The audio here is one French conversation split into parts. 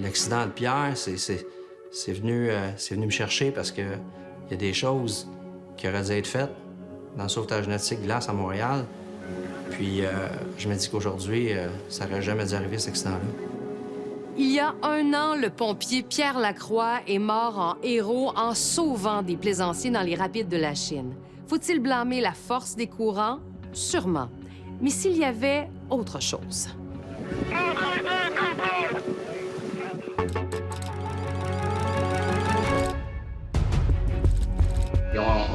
L'accident de Pierre, c'est venu me chercher parce qu'il y a des choses qui auraient dû être faites dans le sauvetage nautique glace à Montréal. Puis je me dis qu'aujourd'hui, ça n'aurait jamais dû arriver, cet accident-là. Il y a 1 an, le pompier Pierre Lacroix est mort en héros en sauvant des plaisanciers dans les rapides de la Chine. Faut-il blâmer la force des courants? Sûrement. Mais s'il y avait autre chose?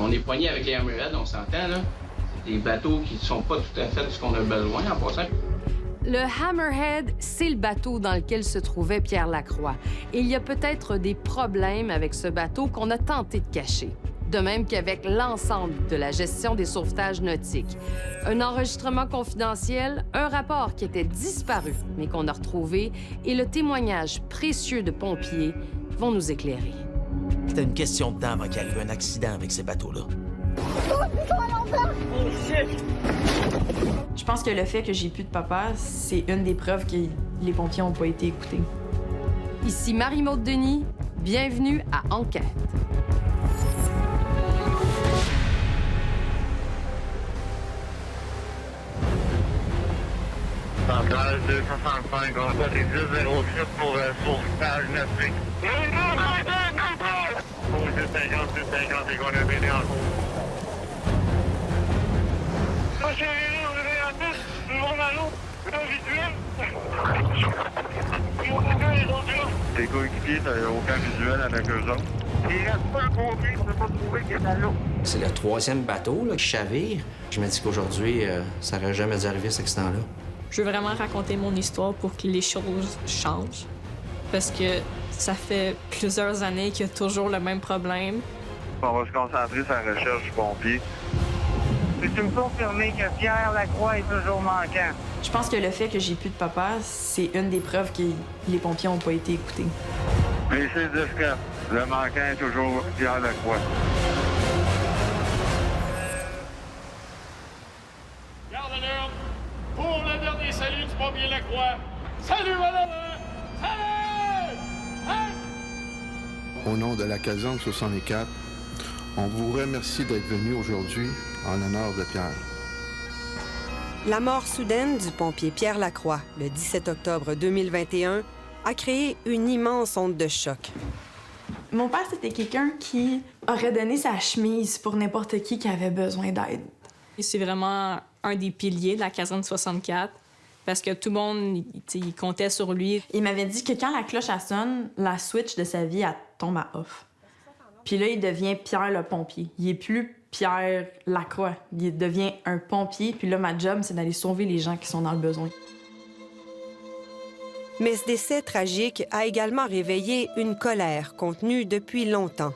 On est poigné avec les Hammerhead, on s'entend, là. C'est des bateaux qui ne sont pas tout à fait de ce qu'on a besoin en passant. Le Hammerhead, c'est le bateau dans lequel se trouvait Pierre Lacroix. Et il y a peut-être des problèmes avec ce bateau qu'on a tenté de cacher. De même qu'avec l'ensemble de la gestion des sauvetages nautiques. Un enregistrement confidentiel, un rapport qui était disparu, mais qu'on a retrouvé, et le témoignage précieux de pompiers vont nous éclairer. C'était une question de temps avant qu'il arrive un accident avec ces bateaux-là. Je pense que le fait que j'ai plus de papa, c'est une des preuves que les pompiers n'ont pas été écoutés. Ici Marie-Maude Denis, bienvenue à Enquête. Centrale 265, on va les 10-07 pour sauvetage nautique. Pour 250, et qu'on a mené en cours. Tes coéquipiers, t'as aucun visuel avec eux autres. Il reste pas un pompier, on n'a pas trouvé qu'il est à l'eau. C'est le 3e bateau là, qui chavire. Je me dis qu'aujourd'hui, ça n'aurait jamais dû arriver, cet accident-là. Je veux vraiment raconter mon histoire pour que les choses changent. Parce que ça fait plusieurs années qu'il y a toujours le même problème. On va se concentrer sur la recherche du pompier. Peux-tu me confirmer que Pierre Lacroix est toujours manquant? Je pense que le fait que j'ai plus de papa, c'est une des preuves que les pompiers n'ont pas été écoutés. Laissez discret. Le manquant est toujours Pierre Lacroix. Garde l'heure pour le dernier salut du pompier Lacroix. Salut, madame! Salut! Hein? Au nom de la caserne 64, on vous remercie d'être venu aujourd'hui en l'honneur de Pierre. La mort soudaine du pompier Pierre Lacroix, le 17 octobre 2021, a créé une immense onde de choc. Mon père, c'était quelqu'un qui aurait donné sa chemise pour n'importe qui avait besoin d'aide. C'est vraiment un des piliers de la caserne 64 parce que tout le monde il comptait sur lui. Il m'avait dit que quand la cloche elle sonne, la switch de sa vie elle tombe à off. Puis là, il devient Pierre le pompier. Il est plus Pierre Lacroix. Il devient un pompier. Puis là, ma job, c'est d'aller sauver les gens qui sont dans le besoin. Mais ce décès tragique a également réveillé une colère contenue depuis longtemps.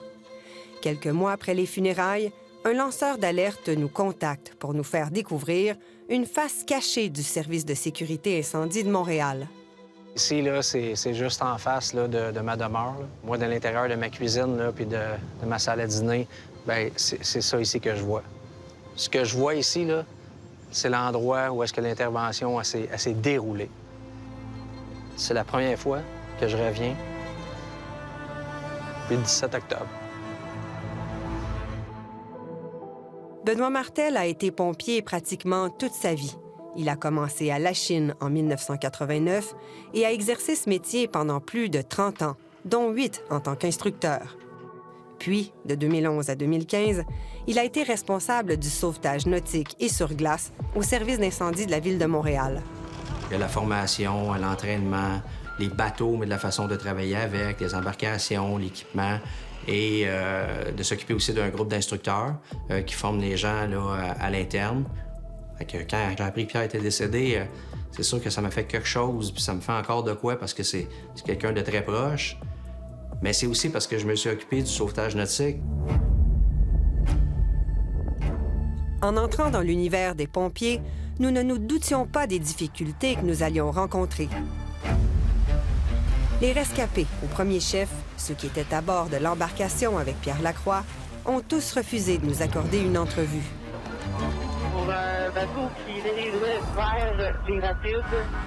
Quelques mois après les funérailles, un lanceur d'alerte nous contacte pour nous faire découvrir une face cachée du service de sécurité incendie de Montréal. Ici, là, c'est juste en face là, de ma demeure. Là. Moi, de l'intérieur de ma cuisine là, puis de ma salle à dîner, bien, c'est ça ici que je vois. Ce que je vois ici, là, c'est l'endroit où est-ce que l'intervention s'est déroulée. C'est la première fois que je reviens depuis le 17 octobre. Benoît Martel a été pompier pratiquement toute sa vie. Il a commencé à Lachine en 1989 et a exercé ce métier pendant plus de 30 ans, dont 8 en tant qu'instructeur. Puis, de 2011 à 2015, il a été responsable du sauvetage nautique et sur glace au service d'incendie de la Ville de Montréal. Il y a la formation, l'entraînement, les bateaux, mais de la façon de travailler avec, les embarcations, l'équipement, et de s'occuper aussi d'un groupe d'instructeurs qui forment les gens là, à l'interne. Quand j'ai appris que Pierre était décédé, c'est sûr que ça m'a fait quelque chose, puis ça me fait encore de quoi, parce que c'est quelqu'un de très proche. Mais c'est aussi parce que je me suis occupé du sauvetage nautique. En entrant dans l'univers des pompiers, nous ne nous doutions pas des difficultés que nous allions rencontrer. Les rescapés, au premier chef, ceux qui étaient à bord de l'embarcation avec Pierre Lacroix, ont tous refusé de nous accorder une entrevue. un bateau qui dériverait vers les rapides.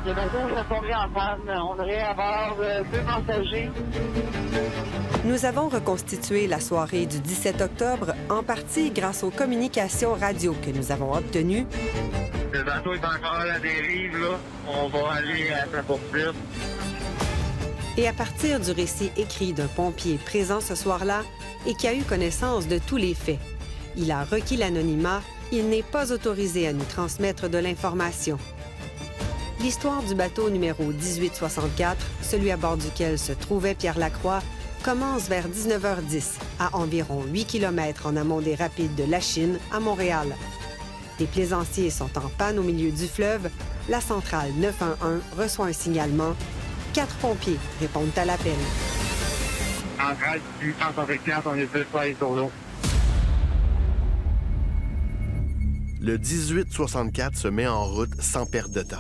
Le bateau serait tombé en panne. On devrait avoir 2 passagers. Nous avons reconstitué la soirée du 17 octobre en partie grâce aux communications radio que nous avons obtenues. Le bateau est encore à la dérive, là. On va aller à sa poursuite. Et à partir du récit écrit d'un pompier présent ce soir-là et qui a eu connaissance de tous les faits. Il a requis l'anonymat, il n'est pas autorisé à nous transmettre de l'information. L'histoire du bateau numéro 1864, celui à bord duquel se trouvait Pierre Lacroix, commence vers 19h10, à environ 8 km en amont des rapides de Lachine, à Montréal. Des plaisanciers sont en panne au milieu du fleuve. La centrale 911 reçoit un signalement. 4 pompiers répondent à l'appel. En rade du 164, on est plus pas sur l'eau. Le 1864 se met en route sans perte de temps,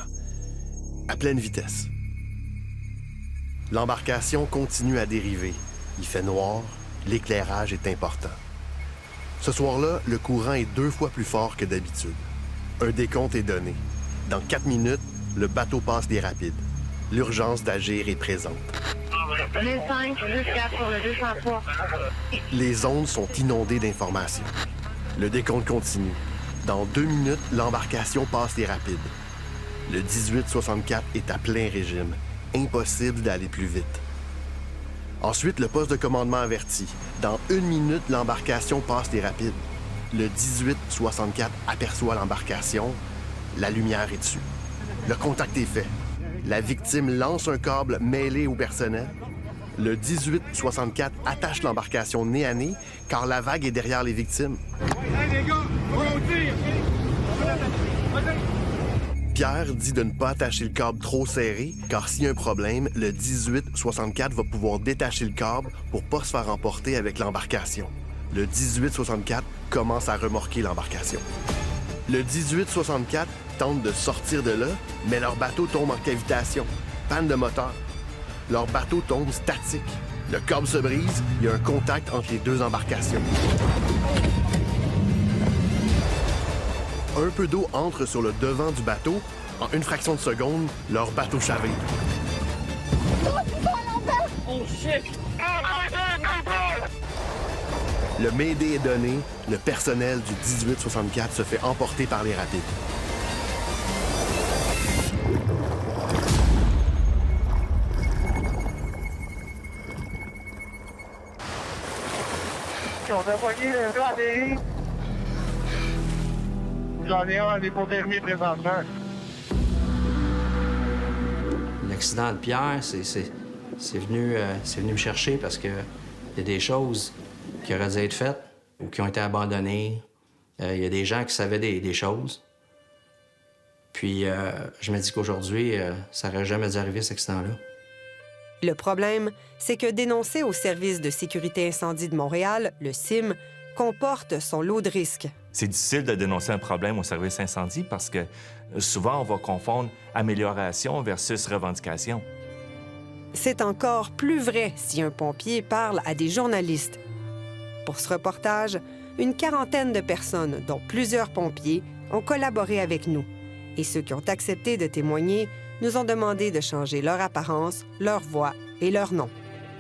à pleine vitesse. L'embarcation continue à dériver. Il fait noir, l'éclairage est important. Ce soir-là, le courant est 2 fois plus fort que d'habitude. Un décompte est donné. Dans 4 minutes, le bateau passe les rapides. L'urgence d'agir est présente. Le 5, le 4 pour le 203. Les ondes sont inondées d'informations. Le décompte continue. Dans 2 minutes, l'embarcation passe les rapides. Le 1864 est à plein régime. Impossible d'aller plus vite. Ensuite, le poste de commandement avertit. Dans 1 minute, l'embarcation passe les rapides. Le 1864 aperçoit l'embarcation. La lumière est dessus. Le contact est fait. La victime lance un câble mêlé au personnel. Le 1864 attache l'embarcation nez à nez, car la vague est derrière les victimes. Hey, les gars, on tire! Pierre dit de ne pas attacher le câble trop serré, car s'il y a un problème, le 1864 va pouvoir détacher le câble pour pas se faire emporter avec l'embarcation. Le 1864 commence à remorquer l'embarcation. Le 1864 tente de sortir de là, mais leur bateau tombe en cavitation. Panne de moteur. Leur bateau tombe statique. Le câble se brise, il y a un contact entre les 2 embarcations. Un peu d'eau entre sur le devant du bateau. En une fraction de seconde, leur bateau chavire. Oh shit! Le mayday est donné. Le personnel du 1864 se fait emporter par les rapides. On a pogné le gars à dérive. J'en ai un hypothermie présentement. L'accident de Pierre, c'est venu me chercher parce que il y a des choses qui auraient dû être faites ou qui ont été abandonnées. Il y a des gens qui savaient des choses. Puis je me dis qu'aujourd'hui, ça n'aurait jamais dû arriver, cet accident-là. Le problème, c'est que dénoncer au Service de sécurité incendie de Montréal, le CIM, comporte son lot de risques. C'est difficile de dénoncer un problème au service incendie parce que souvent, on va confondre amélioration versus revendication. C'est encore plus vrai si un pompier parle à des journalistes. Pour ce reportage, une quarantaine de personnes, dont plusieurs pompiers, ont collaboré avec nous. Et ceux qui ont accepté de témoigner nous ont demandé de changer leur apparence, leur voix et leur nom.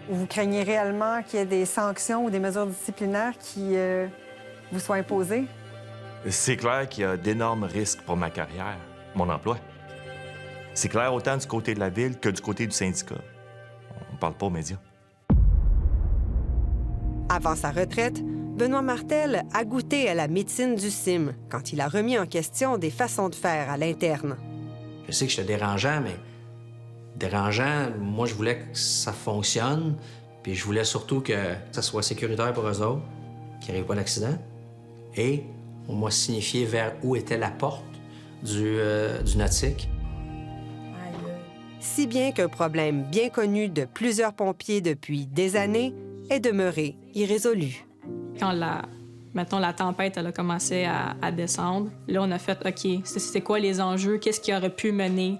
Vous craignez réellement qu'il y ait des sanctions ou des mesures disciplinaires qui vous soient imposées? C'est clair qu'il y a d'énormes risques pour ma carrière, mon emploi. C'est clair autant du côté de la ville que du côté du syndicat. On ne parle pas aux médias. Avant sa retraite, Benoît Martel a goûté à la médecine du CIM quand il a remis en question des façons de faire à l'interne. Je sais que j'étais dérangeant, mais dérangeant, moi, je voulais que ça fonctionne, puis je voulais surtout que ça soit sécuritaire pour eux autres, qu'il n'y arrive pas d'accident. Et on m'a signifié vers où était la porte du nautique. Si bien qu'un problème bien connu de plusieurs pompiers depuis des années est demeuré irrésolu. Quand la tempête elle a commencé à descendre, là, on a fait, OK, c'est quoi les enjeux? Qu'est-ce qui aurait pu mener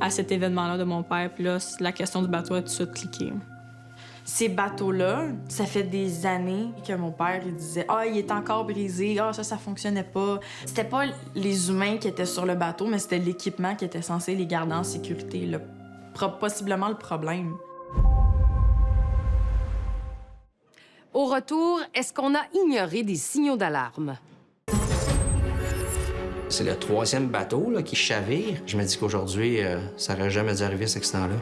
à cet événement-là de mon père? Puis là, la question du bateau a tout de suite cliqué. Ces bateaux-là, ça fait des années que mon père il disait « Ah, il est encore brisé. Ah, ça fonctionnait pas. » C'était pas les humains qui étaient sur le bateau, mais c'était l'équipement qui était censé les garder en sécurité. Possiblement le problème. Au retour, est-ce qu'on a ignoré des signaux d'alarme? C'est le 3e bateau là, qui chavire. Je me dis qu'aujourd'hui, ça n'aurait jamais dû arriver, cet accident-là.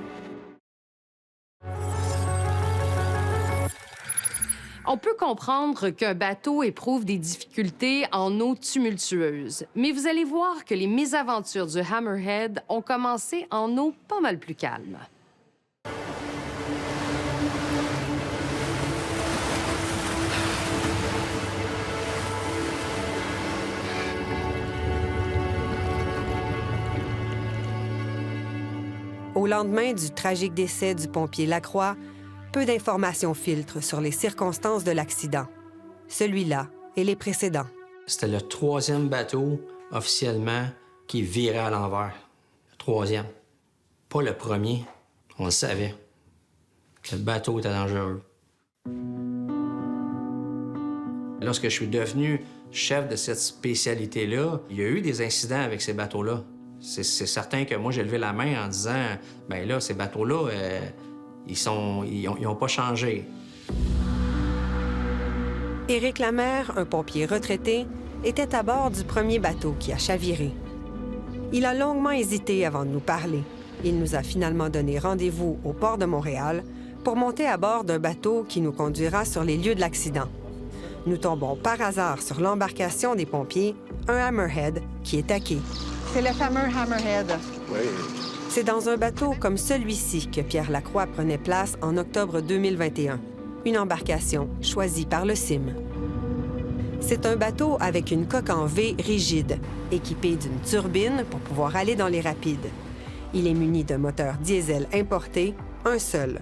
On peut comprendre qu'un bateau éprouve des difficultés en eau tumultueuse, mais vous allez voir que les mésaventures du Hammerhead ont commencé en eau pas mal plus calme. Au lendemain du tragique décès du pompier Lacroix, peu d'informations filtrent sur les circonstances de l'accident. Celui-là et les précédents. C'était le 3e bateau, officiellement, qui virait à l'envers. Le 3e. Pas le premier. On le savait. Le bateau était dangereux. Lorsque je suis devenu chef de cette spécialité-là, il y a eu des incidents avec ces bateaux-là. C'est certain que moi, j'ai levé la main en disant « Bien là, ces bateaux-là, ils ont pas changé. » Éric Lamère, un pompier retraité, était à bord du premier bateau qui a chaviré. Il a longuement hésité avant de nous parler. Il nous a finalement donné rendez-vous au port de Montréal pour monter à bord d'un bateau qui nous conduira sur les lieux de l'accident. Nous tombons par hasard sur l'embarcation des pompiers, un Hammerhead, qui est taqué. C'est le fameux Hammerhead. Oui. C'est dans un bateau comme celui-ci que Pierre Lacroix prenait place en octobre 2021. Une embarcation choisie par le CIM. C'est un bateau avec une coque en V rigide, équipé d'une turbine pour pouvoir aller dans les rapides. Il est muni d'un moteur diesel importé, un seul.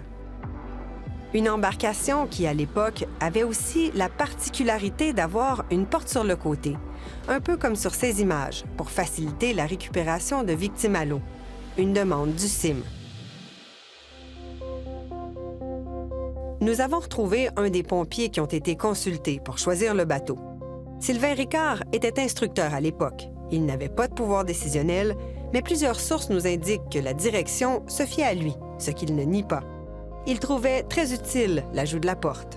Une embarcation qui, à l'époque, avait aussi la particularité d'avoir une porte sur le côté, un peu comme sur ces images, pour faciliter la récupération de victimes à l'eau. Une demande du CIM. Nous avons retrouvé un des pompiers qui ont été consultés pour choisir le bateau. Sylvain Ricard était instructeur à l'époque. Il n'avait pas de pouvoir décisionnel, mais plusieurs sources nous indiquent que la direction se fiait à lui, ce qu'il ne nie pas. Il trouvait très utile l'ajout de la porte.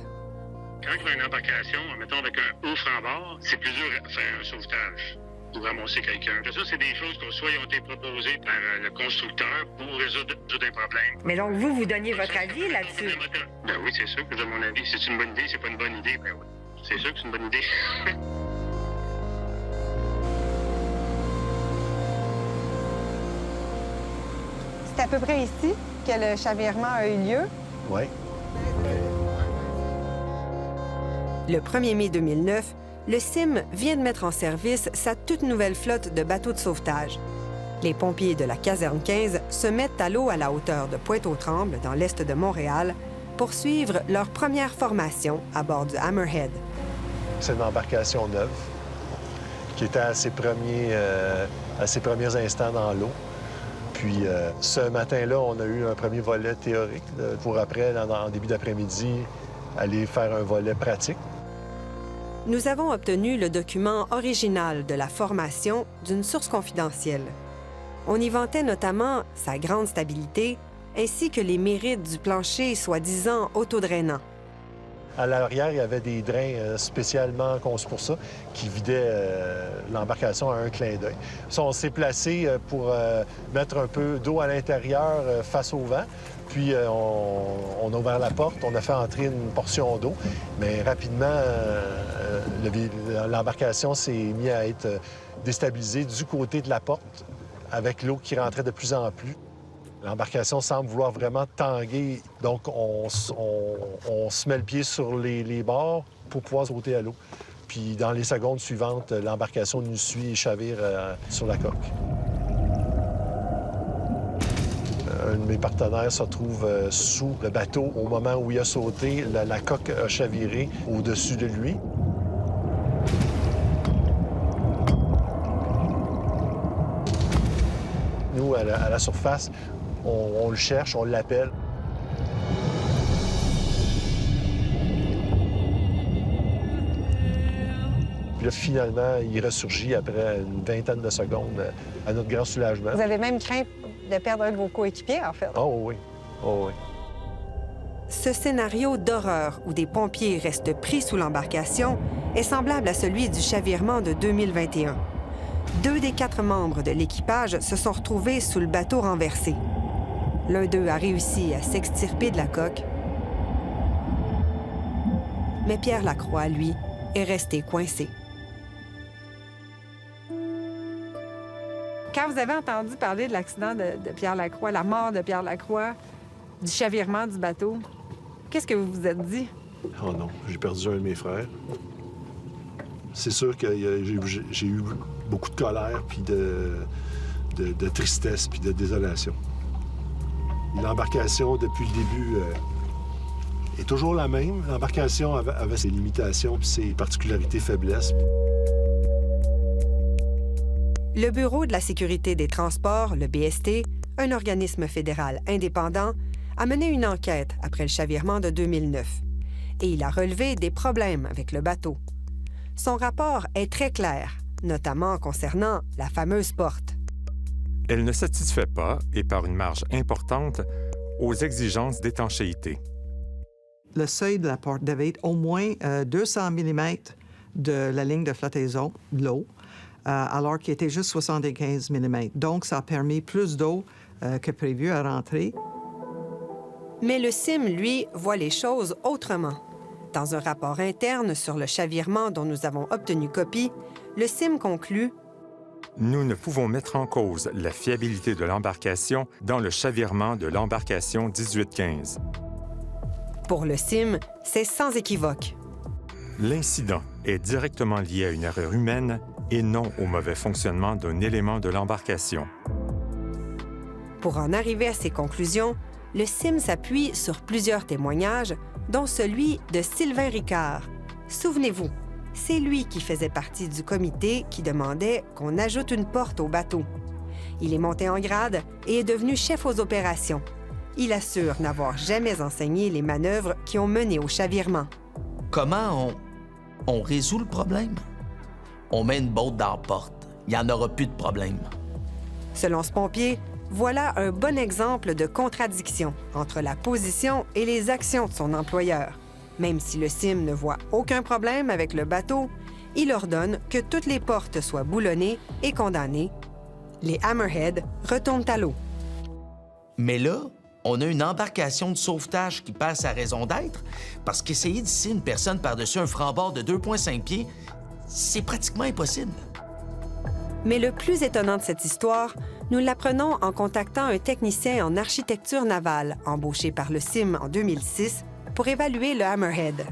Quand il y a une embarcation, mettons avec un ouf en bord, c'est plus dur à faire un sauvetage ou ramasser quelqu'un. Ça, c'est des choses qui soit ont été proposées par le constructeur pour résoudre un problème. Mais donc, vous donniez votre avis là-dessus? Ben oui, c'est sûr que je donne mon avis. C'est une bonne idée, c'est pas une bonne idée, ben oui. C'est sûr que c'est une bonne idée. C'est à peu près ici que le chavirement a eu lieu? Oui. Le 1er mai 2009, le CIM vient de mettre en service sa toute nouvelle flotte de bateaux de sauvetage. Les pompiers de la caserne 15 se mettent à l'eau à la hauteur de Pointe-aux-Trembles, dans l'est de Montréal, pour suivre leur première formation à bord du Hammerhead. C'est une embarcation neuve qui était à ses premiers instants dans l'eau. Puis ce matin-là, on a eu un premier volet théorique pour après, en début d'après-midi, aller faire un volet pratique. Nous avons obtenu le document original de la formation d'une source confidentielle. On y vantait notamment sa grande stabilité ainsi que les mérites du plancher soi-disant autodrainant. À l'arrière, il y avait des drains spécialement conçus pour ça, qui vidaient l'embarcation à un clin d'œil. On s'est placé pour mettre un peu d'eau à l'intérieur face au vent. Puis on a ouvert la porte, on a fait entrer une portion d'eau. Mais rapidement, l'embarcation s'est mise à être déstabilisée du côté de la porte, avec l'eau qui rentrait de plus en plus. L'embarcation semble vouloir vraiment tanguer, donc on se met le pied sur les bords pour pouvoir sauter à l'eau. Puis dans les secondes suivantes, l'embarcation nous suit et chavire sur la coque. Un de mes partenaires se trouve sous le bateau au moment où il a sauté. La coque a chaviré au-dessus de lui. Nous, à la surface, on le cherche, on l'appelle. Puis là, finalement, il ressurgit après une vingtaine de secondes à notre grand soulagement. Vous avez même craint de perdre un de vos coéquipiers, en fait. Oh oui. Oh oui. Ce scénario d'horreur où des pompiers restent pris sous l'embarcation est semblable à celui du chavirement de 2021. 2 des 4 membres de l'équipage se sont retrouvés sous le bateau renversé. L'un d'eux a réussi à s'extirper de la coque, mais Pierre Lacroix, lui, est resté coincé. Quand vous avez entendu parler de l'accident de Pierre Lacroix, la mort de Pierre Lacroix, du chavirement du bateau, qu'est-ce que vous vous êtes dit? Oh non, j'ai perdu un de mes frères. C'est sûr que j'ai eu beaucoup de colère, puis de tristesse, puis de désolation. L'embarcation, depuis le début, est toujours la même. L'embarcation avait ses limitations puis ses particularités faiblesses. Le Bureau de la sécurité des transports, le BST, un organisme fédéral indépendant, a mené une enquête après le chavirement de 2009. Et il a relevé des problèmes avec le bateau. Son rapport est très clair, notamment concernant la fameuse porte. Elle ne satisfait pas, et par une marge importante, aux exigences d'étanchéité. Le seuil de la porte devait être au moins 200 mm de la ligne de flottaison de l'eau, alors qu'il était juste 75 mm. Donc, ça a permis plus d'eau que prévu à rentrer. Mais le CIM, lui, voit les choses autrement. Dans un rapport interne sur le chavirement dont nous avons obtenu copie, le CIM conclut: Nous ne pouvons mettre en cause la fiabilité de l'embarcation dans le chavirement de l'embarcation 1815. Pour le CIM, c'est sans équivoque. L'incident est directement lié à une erreur humaine et non au mauvais fonctionnement d'un élément de l'embarcation. Pour en arriver à ces conclusions, le CIM s'appuie sur plusieurs témoignages, dont celui de Sylvain Ricard. Souvenez-vous, c'est lui qui faisait partie du comité qui demandait qu'on ajoute une porte au bateau. Il est monté en grade et est devenu chef aux opérations. Il assure n'avoir jamais enseigné les manœuvres qui ont mené au chavirement. Comment on résout le problème? On met une botte dans la porte. Il n'y en aura plus de problème. Selon ce pompier, voilà un bon exemple de contradiction entre la position et les actions de son employeur. Même si le CIM ne voit aucun problème avec le bateau, il ordonne que toutes les portes soient boulonnées et condamnées. Les Hammerhead retombent à l'eau. Mais là, on a une embarcation de sauvetage qui perd sa raison d'être parce qu'essayer d'hisser une personne par-dessus un franc-bord de 2,5 pieds, c'est pratiquement impossible. Mais le plus étonnant de cette histoire, nous l'apprenons en contactant un technicien en architecture navale embauché par le CIM en 2006 pour évaluer le Hammerhead.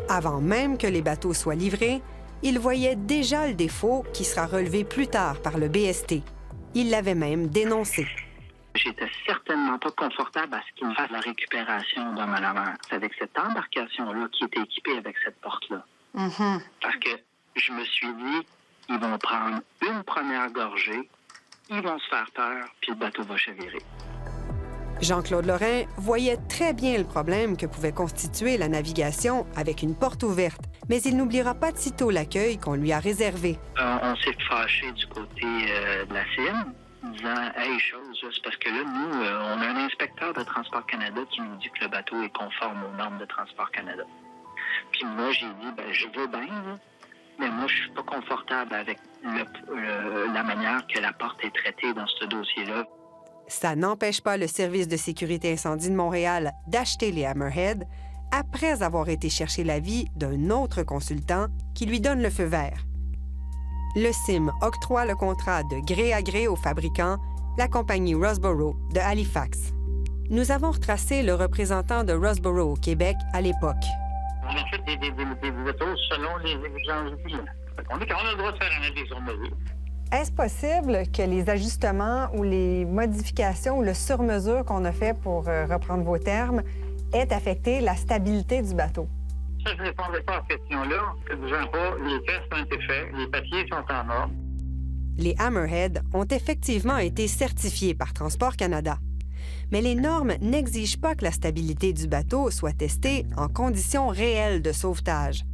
Avant même que les bateaux soient livrés, il voyait déjà le défaut qui sera relevé plus tard par le BST. Il l'avait même dénoncé. J'étais certainement pas confortable à ce qu'ils fassent la récupération d'un malaveur. C'est avec cette embarcation-là qui était équipée avec cette porte-là. Parce que je me suis dit, ils vont prendre une première gorgée, ils vont se faire peur, puis le bateau va chavirer. Jean-Claude Lorrain voyait très bien le problème que pouvait constituer la navigation avec une porte ouverte, mais il n'oubliera pas de sitôt l'accueil qu'on lui a réservé. On s'est fâché du côté de la CIM, disant « Hey, chose, c'est parce que là, nous, on a un inspecteur de Transport Canada qui nous dit que le bateau est conforme aux normes de Transport Canada. » Puis moi, j'ai dit « Ben, je veux bien, là, mais moi, je suis pas confortable avec la manière que la porte est traitée dans ce dossier-là. » Ça n'empêche pas le Service de sécurité incendie de Montréal d'acheter les Hammerhead après avoir été chercher l'avis d'un autre consultant qui lui donne le feu vert. Le CIM octroie le contrat de gré à gré au fabricant, la compagnie Rosborough de Halifax. Nous avons retracé le représentant de Rosborough au Québec à l'époque. On a fait des bateaux selon les exigences du client. On a le droit de faire un avis sur mesure. Est-ce possible que les ajustements ou les modifications ou le sur-mesure qu'on a fait, pour reprendre vos termes, aient affecté la stabilité du bateau? Ça, je ne répondrai pas à cette question-là. Je ne vous pas, les tests ont été faits, les papiers sont en ordre. Les Hammerhead ont effectivement été certifiés par Transport Canada. Mais les normes n'exigent pas que la stabilité du bateau soit testée en conditions réelles de sauvetage.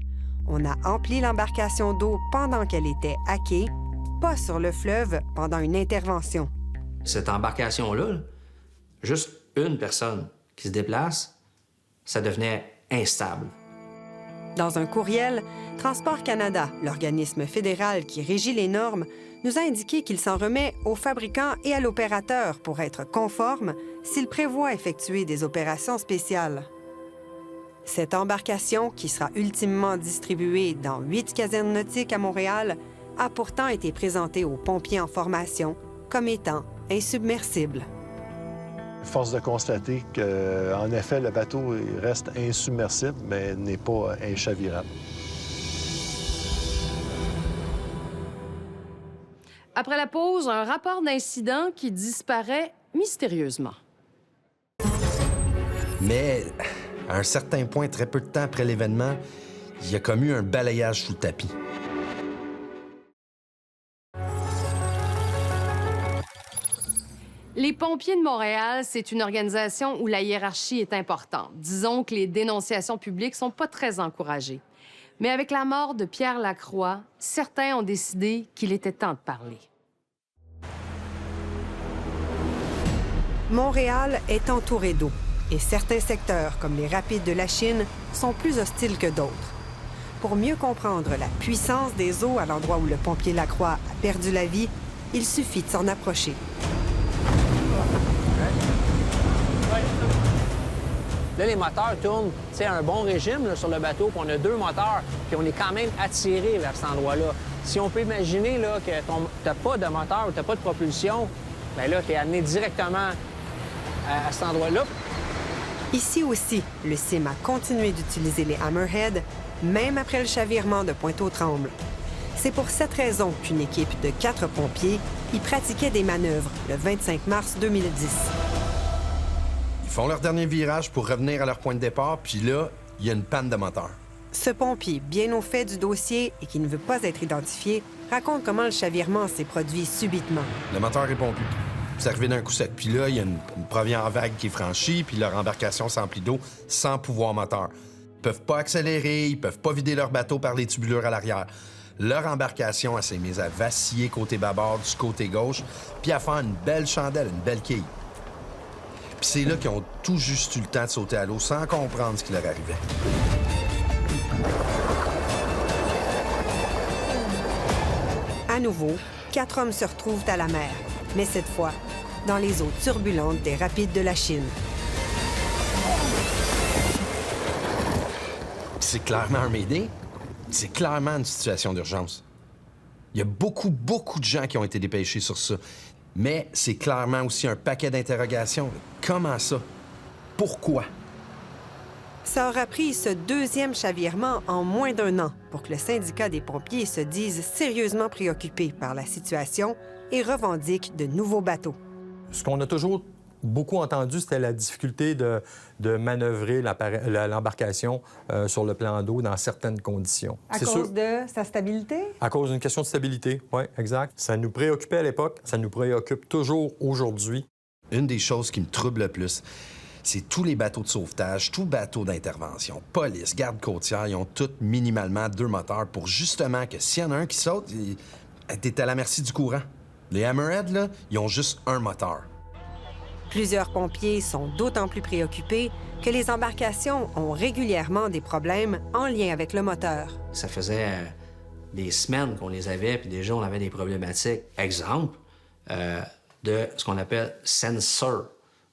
On a empli l'embarcation d'eau pendant qu'elle était à quai, pas sur le fleuve pendant une intervention. Cette embarcation-là, là, juste une personne qui se déplace, ça devenait instable. Dans un courriel, Transport Canada, l'organisme fédéral qui régit les normes, nous a indiqué qu'il s'en remet aux fabricants et à l'opérateur pour être conforme s'il prévoit effectuer des opérations spéciales. Cette embarcation, qui sera ultimement distribuée dans 8 casernes nautiques à Montréal, a pourtant été présentée aux pompiers en formation comme étant insubmersible. Force de constater qu'en effet, le bateau reste insubmersible, mais n'est pas inchavirable. Après la pause, un rapport d'incident qui disparaît mystérieusement. Mais à un certain point, très peu de temps après l'événement, il y a comme eu un balayage sous le tapis. Les pompiers de Montréal, c'est une organisation où la hiérarchie est importante. Disons que les dénonciations publiques sont pas très encouragées. Mais avec la mort de Pierre Lacroix, certains ont décidé qu'il était temps de parler. Montréal est entouré d'eau et certains secteurs, comme les rapides de la Chine, sont plus hostiles que d'autres. Pour mieux comprendre la puissance des eaux à l'endroit où le pompier Lacroix a perdu la vie, il suffit de s'en approcher. Là, les moteurs tournent à un bon régime là, sur le bateau, puis on a 2 moteurs, puis on est quand même attiré vers cet endroit-là. Si on peut imaginer là, que tu n'as pas de moteur ou tu n'as pas de propulsion, bien là, tu es amené directement à cet endroit-là. Ici aussi, le CIM a continué d'utiliser les Hammerhead, même après le chavirement de Pointe-aux-Trembles. C'est pour cette raison qu'une équipe de 4 pompiers y pratiquait des manœuvres le 25 mars 2010. Ils font leur dernier virage pour revenir à leur point de départ, puis là, il y a une panne de moteur. Ce pompier, bien au fait du dossier et qui ne veut pas être identifié, raconte comment le chavirement s'est produit subitement. Le moteur répond plus. C'est arrivé d'un coup sec. Puis là, il y a une première vague qui est franchie, puis leur embarcation s'emplit d'eau sans pouvoir moteur. Ils peuvent pas accélérer, ils peuvent pas vider leur bateau par les tubulures à l'arrière. Leur embarcation, elle s'est mise à vaciller côté bâbord du côté gauche, puis à faire une belle chandelle, une belle quille. Puis c'est là qu'ils ont tout juste eu le temps de sauter à l'eau sans comprendre ce qui leur arrivait. À nouveau, 4 hommes se retrouvent à la mer, mais cette fois, dans les eaux turbulentes des rapides de la Chine. C'est clairement un Mayday. C'est clairement une situation d'urgence. Il y a beaucoup de gens qui ont été dépêchés sur ça. Mais c'est clairement aussi un paquet d'interrogations. Comment ça? Pourquoi? Ça aura pris ce 2e chavirement en moins d'1 an pour que le syndicat des pompiers se dise sérieusement préoccupé par la situation et revendique de nouveaux bateaux. Ce qu'on a toujours beaucoup entendu, c'était la difficulté de manœuvrer l'embarcation sur le plan d'eau dans certaines conditions. À cause de sa stabilité? À cause d'une question de stabilité, oui, exact. Ça nous préoccupait à l'époque, ça nous préoccupe toujours aujourd'hui. Une des choses qui me trouble le plus, c'est tous les bateaux de sauvetage, tous bateaux d'intervention, police, garde-côtière, ils ont tous minimalement 2 moteurs pour justement que s'il y en a un qui saute, t'es à la merci du courant. Les Hammerhead, là, ils ont juste un moteur. Plusieurs pompiers sont d'autant plus préoccupés que les embarcations ont régulièrement des problèmes en lien avec le moteur. Ça faisait des semaines qu'on les avait, puis déjà, on avait des problématiques. Exemple de ce qu'on appelle sensor.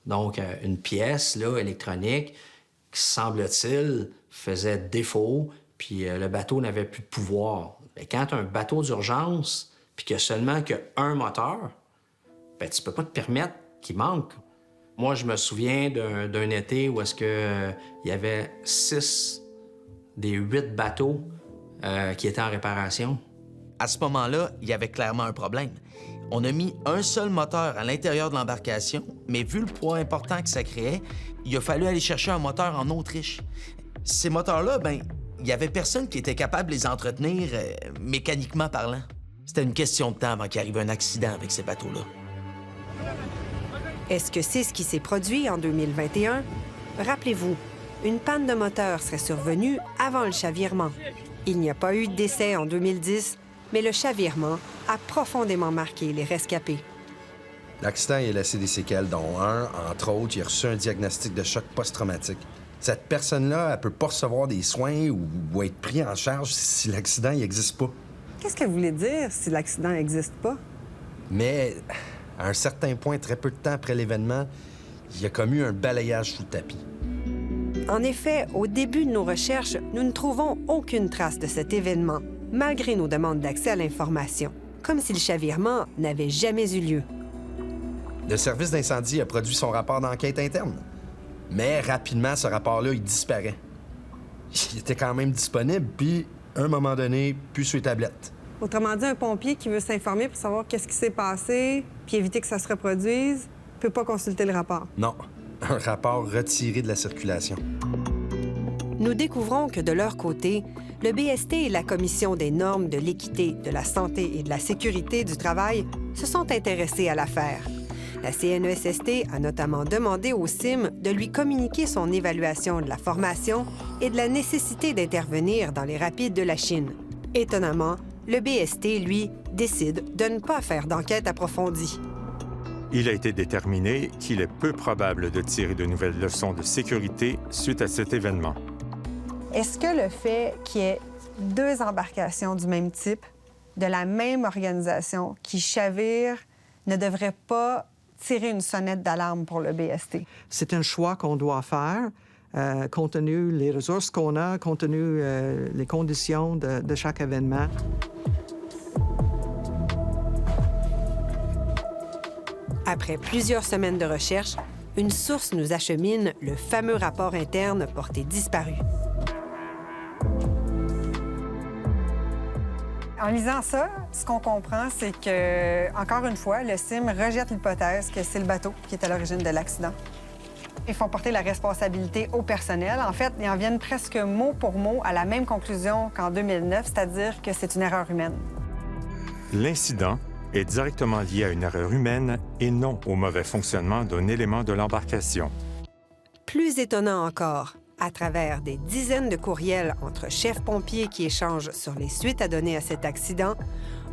Donc, une pièce là, électronique qui, semble-t-il, faisait défaut, puis le bateau n'avait plus de pouvoir. Mais quand tu as un bateau d'urgence, puis qu'il n'y a seulement qu'un moteur, ben, tu peux pas te permettre qu'il manque. Moi, je me souviens d'un été où est-ce que il y avait 6 des 8 bateaux qui étaient en réparation. À ce moment-là, il y avait clairement un problème. On a mis un seul moteur à l'intérieur de l'embarcation, mais vu le poids important que ça créait, il a fallu aller chercher un moteur en Autriche. Ces moteurs-là, ben, il y avait personne qui était capable de les entretenir mécaniquement parlant. C'était une question de temps avant qu'il arrive un accident avec ces bateaux-là. Est-ce que c'est ce qui s'est produit en 2021? Rappelez-vous, une panne de moteur serait survenue avant le chavirement. Il n'y a pas eu de décès en 2010, mais le chavirement a profondément marqué les rescapés. L'accident il a laissé des séquelles, dont entre autres, il a reçu un diagnostic de choc post-traumatique. Cette personne-là, elle peut pas recevoir des soins ou être pris en charge si l'accident n'existe pas. Qu'est-ce que vous voulez dire si l'accident n'existe pas? Mais à un certain point, très peu de temps après l'événement, il y a comme eu un balayage sous le tapis. En effet, au début de nos recherches, nous ne trouvons aucune trace de cet événement, malgré nos demandes d'accès à l'information, comme si le chavirement n'avait jamais eu lieu. Le service d'incendie a produit son rapport d'enquête interne. Mais rapidement, ce rapport-là, il disparaît. Il était quand même disponible, puis, à un moment donné, plus sur les tablettes. Autrement dit, un pompier qui veut s'informer pour savoir qu'est-ce qui s'est passé puis éviter que ça se reproduise peut pas consulter le rapport. Non, un rapport retiré de la circulation. Nous découvrons que de leur côté, le BST et la Commission des normes de l'équité, de la santé et de la sécurité du travail se sont intéressés à l'affaire. La CNESST a notamment demandé au CIM de lui communiquer son évaluation de la formation et de la nécessité d'intervenir dans les rapides de la Chine. Étonnamment, le BST, lui, décide de ne pas faire d'enquête approfondie. Il a été déterminé qu'il est peu probable de tirer de nouvelles leçons de sécurité suite à cet événement. Est-ce que le fait qu'il y ait 2 embarcations du même type, de la même organisation, qui chavirent, ne devrait pas tirer une sonnette d'alarme pour le BST? C'est un choix qu'on doit faire, compte tenu les ressources qu'on a, compte tenu les conditions de chaque événement. Après plusieurs semaines de recherche, une source nous achemine le fameux rapport interne porté disparu. En lisant ça, ce qu'on comprend, c'est que, encore une fois, le CIM rejette l'hypothèse que c'est le bateau qui est à l'origine de l'accident. Ils font porter la responsabilité au personnel. En fait, ils en viennent presque mot pour mot à la même conclusion qu'en 2009, c'est-à-dire que c'est une erreur humaine. L'incident est directement lié à une erreur humaine et non au mauvais fonctionnement d'un élément de l'embarcation. Plus étonnant encore, à travers des dizaines de courriels entre chefs pompiers qui échangent sur les suites à donner à cet accident,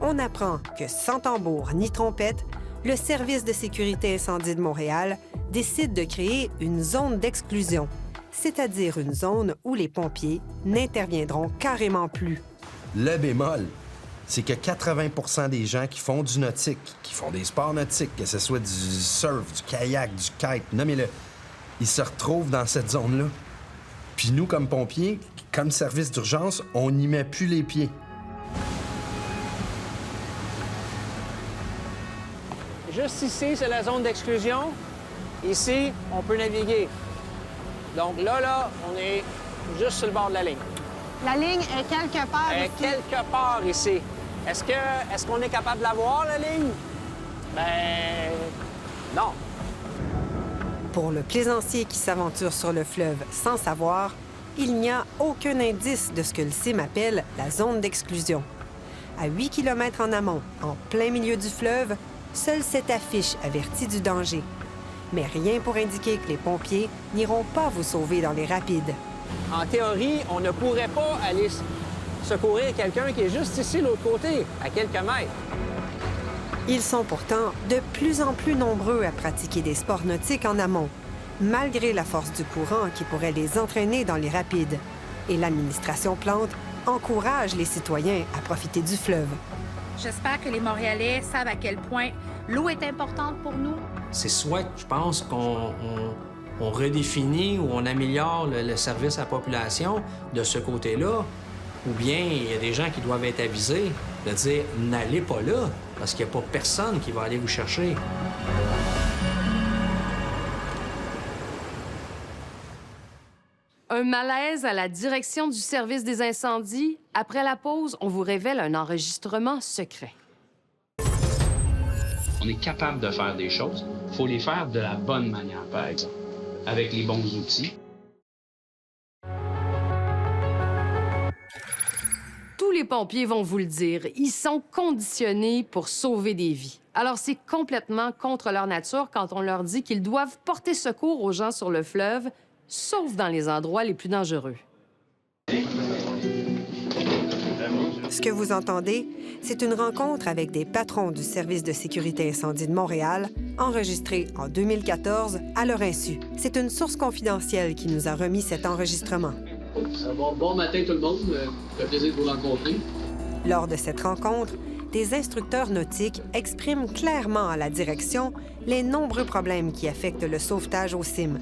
on apprend que sans tambour ni trompette, le Service de sécurité incendie de Montréal décide de créer une zone d'exclusion, c'est-à-dire une zone où les pompiers n'interviendront carrément plus. Le bémol, c'est que 80 des gens qui font du nautique, qui font des sports nautiques, que ce soit du surf, du kayak, du kite, nommez-le, ils se retrouvent dans cette zone-là. Puis nous, comme pompiers, comme service d'urgence, on n'y met plus les pieds. Juste ici, c'est la zone d'exclusion. Ici, on peut naviguer. Donc là, on est juste sur le bord de la ligne. La ligne est quelque part ici. Quelque part ici. Est-ce qu'on est capable de la voir, la ligne? Ben... non. Pour le plaisancier qui s'aventure sur le fleuve sans savoir, il n'y a aucun indice de ce que le CIM appelle la zone d'exclusion. À 8 km en amont, en plein milieu du fleuve, seule cette affiche avertit du danger. Mais rien pour indiquer que les pompiers n'iront pas vous sauver dans les rapides. En théorie, on ne pourrait pas aller secourir quelqu'un qui est juste ici, l'autre côté, à quelques mètres. Ils sont pourtant de plus en plus nombreux à pratiquer des sports nautiques en amont, malgré la force du courant qui pourrait les entraîner dans les rapides. Et l'administration Plante encourage les citoyens à profiter du fleuve. J'espère que les Montréalais savent à quel point l'eau est importante pour nous. C'est soit, je pense, qu'on redéfinit ou on améliore le service à la population de ce côté-là, ou bien il y a des gens qui doivent être avisés de dire « n'allez pas là », parce qu'il n'y a pas personne qui va aller vous chercher. Un malaise à la direction du service des incendies. Après la pause, on vous révèle un enregistrement secret. On est capable de faire des choses. Il faut les faire de la bonne manière, par exemple, avec les bons outils. Tous les pompiers vont vous le dire, ils sont conditionnés pour sauver des vies. Alors c'est complètement contre leur nature quand on leur dit qu'ils doivent porter secours aux gens sur le fleuve, sauf dans les endroits les plus dangereux. Ce que vous entendez, c'est une rencontre avec des patrons du Service de sécurité incendie de Montréal, enregistrée en 2014 à leur insu. C'est une source confidentielle qui nous a remis cet enregistrement. Bon matin tout le monde, ça fait plaisir de vous rencontrer. Lors de cette rencontre, des instructeurs nautiques expriment clairement à la direction les nombreux problèmes qui affectent le sauvetage au CIM.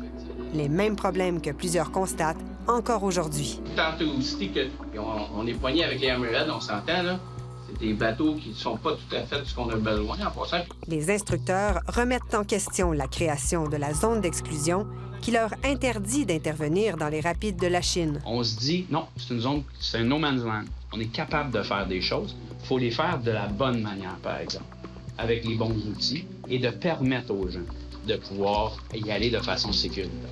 Les mêmes problèmes que plusieurs constatent encore aujourd'hui. Tantôt aussi qu'on est poigné avec les Hammerhead, on s'entend, là. C'est des bateaux qui ne sont pas tout à fait de ce qu'on a besoin en passant. Les instructeurs remettent en question la création de la zone d'exclusion qui leur interdit d'intervenir dans les rapides de la Chine. On se dit, non, c'est une zone, c'est un no man's land. On est capable de faire des choses. Il faut les faire de la bonne manière, par exemple, avec les bons outils et de permettre aux gens de pouvoir y aller de façon sécuritaire.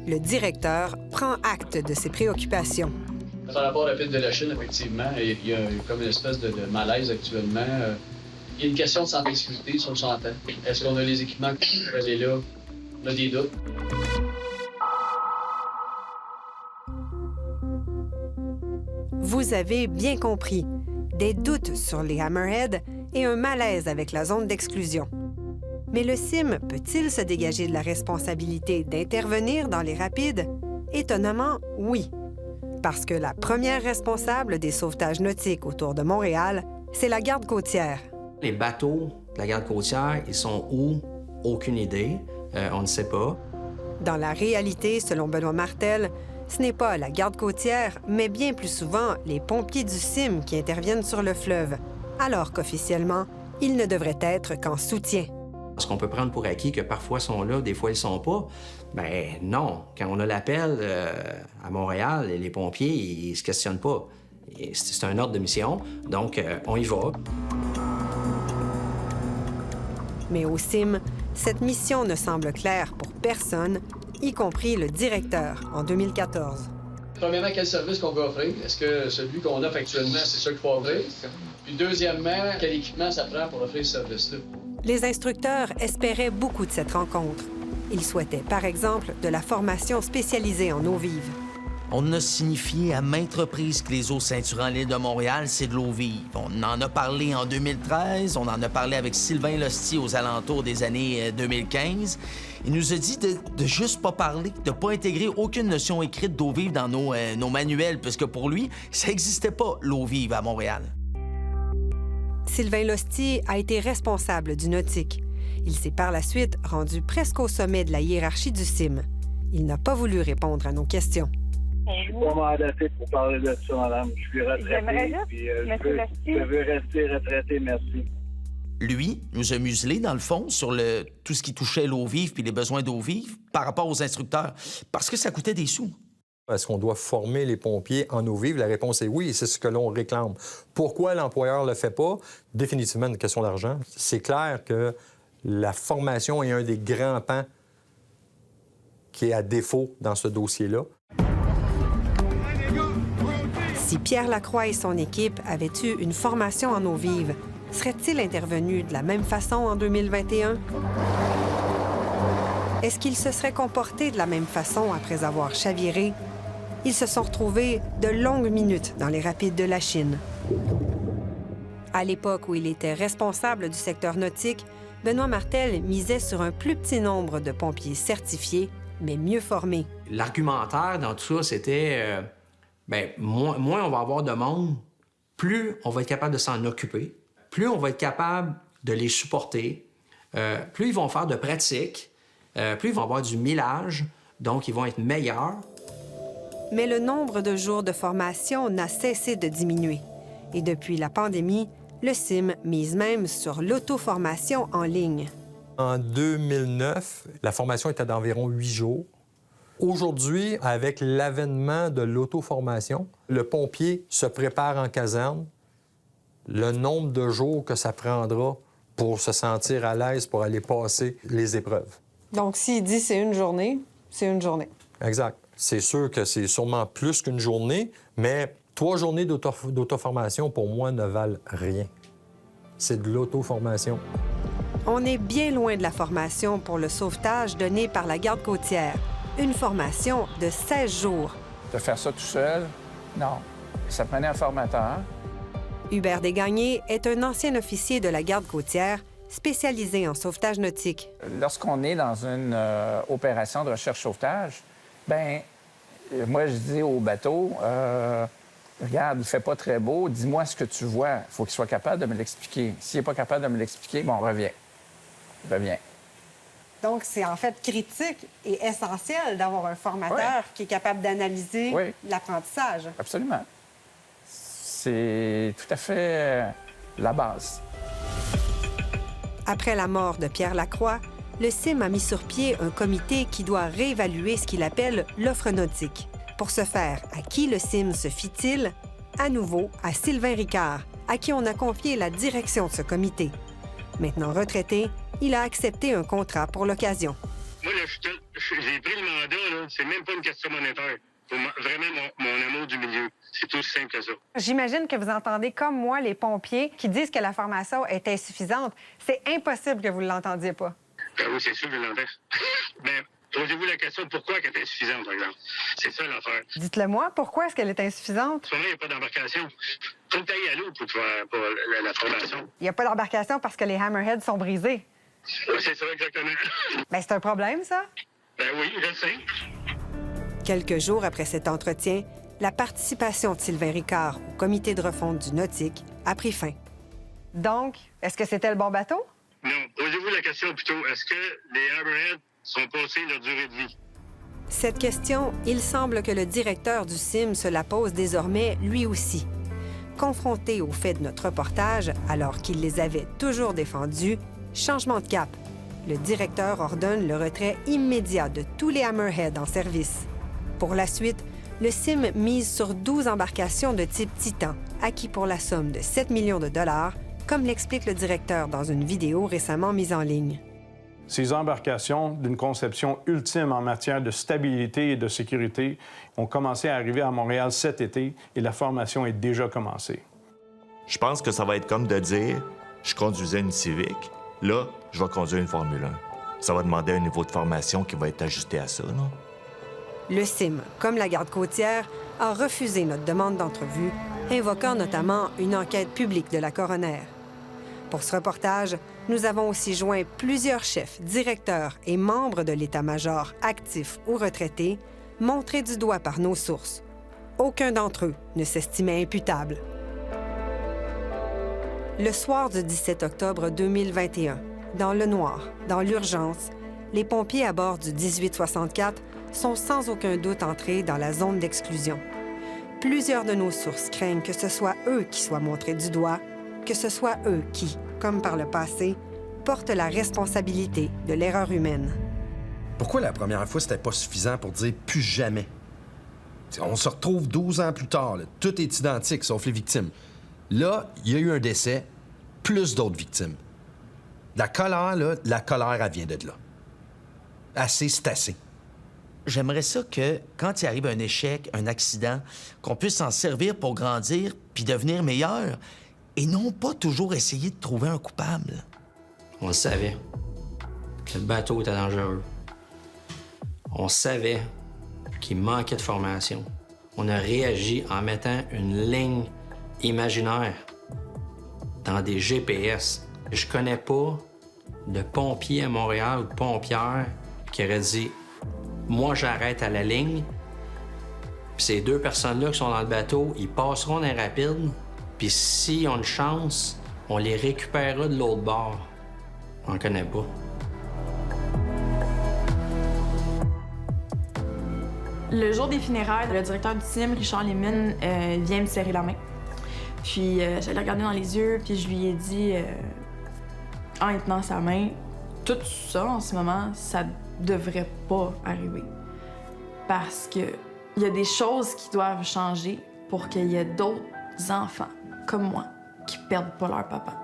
Le directeur prend acte de ses préoccupations. Par rapport au rapide de la Chine, effectivement, il y a comme une espèce de malaise actuellement. Il y a une question de santé et sécurité, ça on s'entend. Est-ce qu'on a les équipements pour aller là? On a des doutes. Vous avez bien compris. Des doutes sur les Hammerhead et un malaise avec la zone d'exclusion. Mais le CIM peut-il se dégager de la responsabilité d'intervenir dans les rapides? Étonnamment, oui. Parce que la première responsable des sauvetages nautiques autour de Montréal, c'est la garde côtière. Les bateaux de la garde côtière, ils sont où? Aucune idée. On ne sait pas. Dans la réalité, selon Benoît Martel, ce n'est pas la garde côtière, mais bien plus souvent les pompiers du CIM qui interviennent sur le fleuve, alors qu'officiellement, ils ne devraient être qu'en soutien. Est-ce qu'on peut prendre pour acquis que parfois ils sont là, des fois ils sont pas? Ben non. Quand on a l'appel à Montréal, les pompiers, ils se questionnent pas. C'est un ordre de mission, donc on y va. Mais au CIM, cette mission ne semble claire pour personne, y compris le directeur en 2014. Premièrement, quel service qu'on veut offrir? Est-ce que celui qu'on offre actuellement, c'est ça qu'il faut offrir? Puis deuxièmement, quel équipement ça prend pour offrir ce service-là? Les instructeurs espéraient beaucoup de cette rencontre. Ils souhaitaient, par exemple, de la formation spécialisée en eau vive. On a signifié à maintes reprises que les eaux ceinturant l'île de Montréal, c'est de l'eau vive. On en a parlé en 2013, on en a parlé avec Sylvain Losti aux alentours des années 2015. Il nous a dit de juste pas parler, de pas intégrer aucune notion écrite d'eau vive dans nos manuels, puisque pour lui, ça n'existait pas, l'eau vive à Montréal. Sylvain Losti a été responsable du nautique. Il s'est par la suite rendu presque au sommet de la hiérarchie du CIM. Il n'a pas voulu répondre à nos questions. Je suis pas mandaté pour parler de ça, madame. Je suis retraité, puis je veux rester retraité, merci. Lui nous a muselés, dans le fond, sur tout ce qui touchait l'eau vive puis les besoins d'eau vive par rapport aux instructeurs, parce que ça coûtait des sous. Est-ce qu'on doit former les pompiers en eau vive? La réponse est oui, et c'est ce que l'on réclame. Pourquoi l'employeur ne le fait pas? Définitivement une question d'argent. C'est clair que la formation est un des grands pans qui est à défaut dans ce dossier-là. Si Pierre Lacroix et son équipe avaient eu une formation en eau vive, serait-il intervenu de la même façon en 2021? Est-ce qu'ils se seraient comportés de la même façon après avoir chaviré? Ils se sont retrouvés de longues minutes dans les rapides de la Chine. À l'époque où il était responsable du secteur nautique, Benoît Martel misait sur un plus petit nombre de pompiers certifiés, mais mieux formés. L'argumentaire dans tout ça, c'était moins on va avoir de monde, plus on va être capable de s'en occuper, plus on va être capable de les supporter, plus ils vont faire de pratiques, plus ils vont avoir du millage, donc ils vont être meilleurs. Mais le nombre de jours de formation n'a cessé de diminuer. Et depuis la pandémie, le CIM mise même sur l'auto-formation en ligne. En 2009, la formation était d'environ 8 jours. Aujourd'hui, avec l'avènement de l'auto-formation, le pompier se prépare en caserne. Le nombre de jours que ça prendra pour se sentir à l'aise pour aller passer les épreuves. Donc, s'il dit c'est une journée, c'est une journée. Exact. C'est sûr que c'est sûrement plus qu'une journée, mais 3 journées d'auto-formation, pour moi, ne valent rien. C'est de l'auto-formation. On est bien loin de la formation pour le sauvetage donnée par la garde côtière. Une formation de 16 jours. De faire ça tout seul, non. Ça prenait un formateur. Hubert Desgagnés est un ancien officier de la garde côtière spécialisé en sauvetage nautique. Lorsqu'on est dans une opération de recherche-sauvetage, ben moi, je dis au bateau, regarde, il fait pas très beau, dis-moi ce que tu vois. Il faut qu'il soit capable de me l'expliquer. S'il n'est pas capable de me l'expliquer, bon, reviens. Donc, c'est en fait critique et essentiel d'avoir un formateur qui est capable d'analyser l'apprentissage. Absolument. C'est tout à fait la base. Après la mort de Pierre Lacroix, le CIM a mis sur pied un comité qui doit réévaluer ce qu'il appelle l'offre nautique. Pour ce faire, à qui le CIM se fie-t-il? À nouveau, à Sylvain Ricard, à qui on a confié la direction de ce comité. Maintenant retraité, il a accepté un contrat pour l'occasion. Moi, là, j'ai pris le mandat, là. C'est même pas une question monétaire. Pour vraiment mon amour du milieu. C'est aussi simple que ça. J'imagine que vous entendez, comme moi, les pompiers qui disent que la formation est insuffisante. C'est impossible que vous ne l'entendiez pas. Ben oui, c'est sûr que je l'entends. Mais posez-vous la question pourquoi elle est insuffisante, par exemple. C'est ça l'affaire. Dites-le-moi, pourquoi est-ce qu'elle est insuffisante? Souvent, il n'y a pas d'embarcation. Faut que tu ailles à l'eau pour la formation. Il n'y a pas d'embarcation parce que les hammerheads sont brisés. Oui, c'est ça, exactement. Bien, c'est un problème, ça? Ben oui, je le sais. Quelques jours après cet entretien, la participation de Sylvain Ricard au comité de refonte du nautique a pris fin. Donc, est-ce que c'était le bon bateau? Non. Posez-vous la question plutôt. Est-ce que les hammerheads sont passés leur durée de vie? Cette question, il semble que le directeur du CIM se la pose désormais lui aussi. Confronté aux faits de notre reportage, alors qu'il les avait toujours défendus, changement de cap. Le directeur ordonne le retrait immédiat de tous les hammerheads en service. Pour la suite, le CIM mise sur 12 embarcations de type Titan, acquis pour la somme de 7 millions de dollars, comme l'explique le directeur dans une vidéo récemment mise en ligne. Ces embarcations, d'une conception ultime en matière de stabilité et de sécurité, ont commencé à arriver à Montréal cet été et la formation est déjà commencée. Je pense que ça va être comme de dire « je conduisais une Civic, là, je vais conduire une Formule 1 ». Ça va demander un niveau de formation qui va être ajusté à ça, non? Le CIM, comme la garde côtière, a refusé notre demande d'entrevue, invoquant notamment une enquête publique de la coroner. Pour ce reportage, nous avons aussi joint plusieurs chefs, directeurs et membres de l'état-major, actifs ou retraités, montrés du doigt par nos sources. Aucun d'entre eux ne s'estimait imputable. Le soir du 17 octobre 2021, dans le noir, dans l'urgence, les pompiers à bord du 1864 sont sans aucun doute entrés dans la zone d'exclusion. Plusieurs de nos sources craignent que ce soit eux qui soient montrés du doigt, que ce soit eux qui, comme par le passé, portent la responsabilité de l'erreur humaine. Pourquoi la première fois, c'était pas suffisant pour dire « plus jamais ». On se retrouve 12 ans plus tard, là. Tout est identique, sauf les victimes. Là, il y a eu un décès, plus d'autres victimes. La colère, là, elle vient de là. Assez, c'est assez. J'aimerais ça que, quand il arrive un échec, un accident, qu'on puisse s'en servir pour grandir puis devenir meilleur, et non pas toujours essayer de trouver un coupable. On le savait que le bateau était dangereux. On savait qu'il manquait de formation. On a réagi en mettant une ligne imaginaire dans des GPS. Je connais pas de pompier à Montréal ou de pompière qui aurait dit « Moi, j'arrête à la ligne, puis ces deux personnes-là qui sont dans le bateau, ils passeront dans les rapides, puis s'ils ont une chance, on les récupérera de l'autre bord. » On ne connaît pas. Le jour des funérailles, le directeur du CIM, Richard Lemine, vient me serrer la main. Puis je l'ai regardé dans les yeux, puis je lui ai dit, en lui tenant sa main, tout ça en ce moment, ça devrait pas arriver. Parce que il y a des choses qui doivent changer pour qu'il y ait d'autres enfants comme moi qui perdent pas leur papa.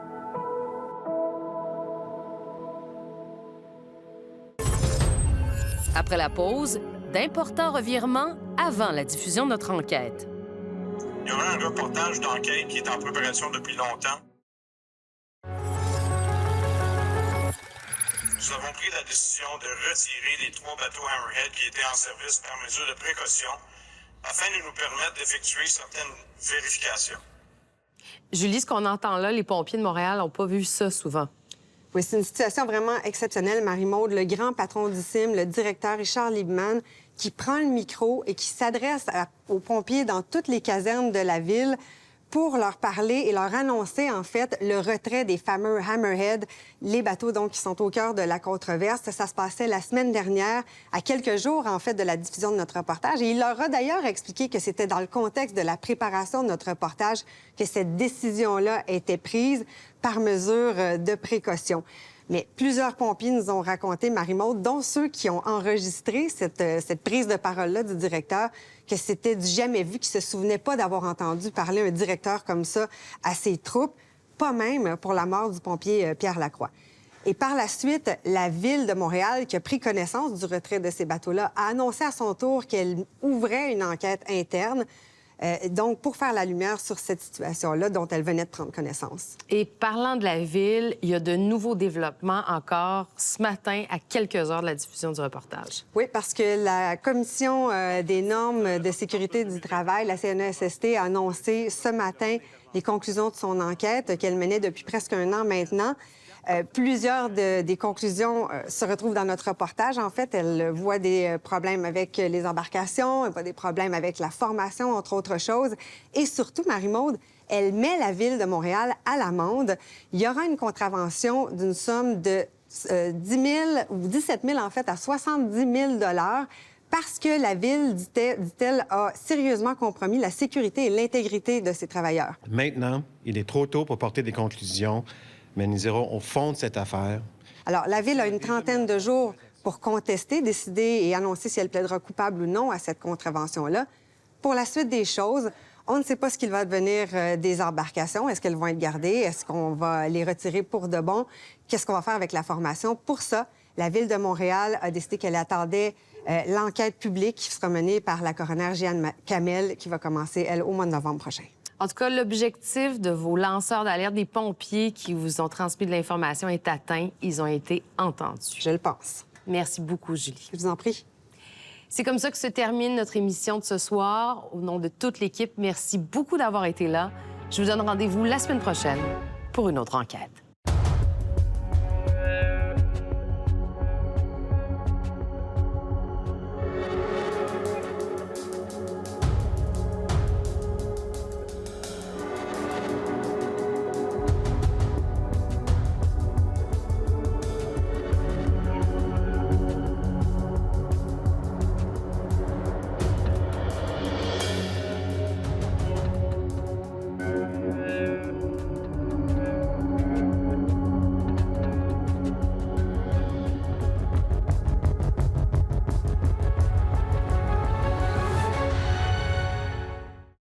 Après la pause, d'importants revirements avant la diffusion de notre enquête. Il y aura un reportage d'enquête qui est en préparation depuis longtemps. Nous avons pris la décision de retirer les 3 bateaux Hammerhead qui étaient en service par mesure de précaution afin de nous permettre d'effectuer certaines vérifications. Julie, ce qu'on entend là, les pompiers de Montréal n'ont pas vu ça souvent. Oui, c'est une situation vraiment exceptionnelle, Marie-Maude. Le grand patron du CIM, le directeur Richard Liebman, qui prend le micro et qui s'adresse aux pompiers dans toutes les casernes de la ville pour leur parler et leur annoncer, en fait, le retrait des fameux Hammerhead, les bateaux, donc, qui sont au cœur de la controverse. Ça se passait la semaine dernière, à quelques jours, en fait, de la diffusion de notre reportage. Et il leur a d'ailleurs expliqué que c'était dans le contexte de la préparation de notre reportage que cette décision-là était prise par mesure de précaution. Mais plusieurs pompiers nous ont raconté, Marie-Maude, dont ceux qui ont enregistré cette prise de parole-là du directeur, que c'était du jamais vu, qu'ils ne se souvenaient pas d'avoir entendu parler un directeur comme ça à ses troupes, pas même pour la mort du pompier Pierre Lacroix. Et par la suite, la Ville de Montréal, qui a pris connaissance du retrait de ces bateaux-là, a annoncé à son tour qu'elle ouvrait une enquête interne, donc pour faire la lumière sur cette situation-là dont elle venait de prendre connaissance. Et parlant de la Ville, il y a de nouveaux développements encore ce matin à quelques heures de la diffusion du reportage. Oui, parce que la Commission des normes de sécurité du travail, la CNESST, a annoncé ce matin les conclusions de son enquête qu'elle menait depuis presque un an maintenant. Plusieurs des conclusions se retrouvent dans notre reportage. En fait, elle voit des problèmes avec les embarcations, elle voit des problèmes avec la formation, entre autres choses. Et surtout, Marie-Maude, elle met la Ville de Montréal à l'amende. Il y aura une contravention d'une somme de 10 000 ou 17 000, en fait, à 70 000 parce que la Ville, dit-elle, a sérieusement compromis la sécurité et l'intégrité de ses travailleurs. Maintenant, il est trop tôt pour porter des conclusions, mais nous irons au fond de cette affaire. Alors, la Ville a une trentaine de jours pour contester, décider et annoncer si elle plaidera coupable ou non à cette contravention-là. Pour la suite des choses, on ne sait pas ce qu'il va devenir des embarcations. Est-ce qu'elles vont être gardées? Est-ce qu'on va les retirer pour de bon? Qu'est-ce qu'on va faire avec la formation? Pour ça, la Ville de Montréal a décidé qu'elle attendait l'enquête publique qui sera menée par la coroner Jeanne Kamel, qui va commencer, elle, au mois de novembre prochain. En tout cas, l'objectif de vos lanceurs d'alerte, des pompiers qui vous ont transmis de l'information est atteint. Ils ont été entendus. Je le pense. Merci beaucoup, Julie. Je vous en prie. C'est comme ça que se termine notre émission de ce soir. Au nom de toute l'équipe, merci beaucoup d'avoir été là. Je vous donne rendez-vous la semaine prochaine pour une autre enquête.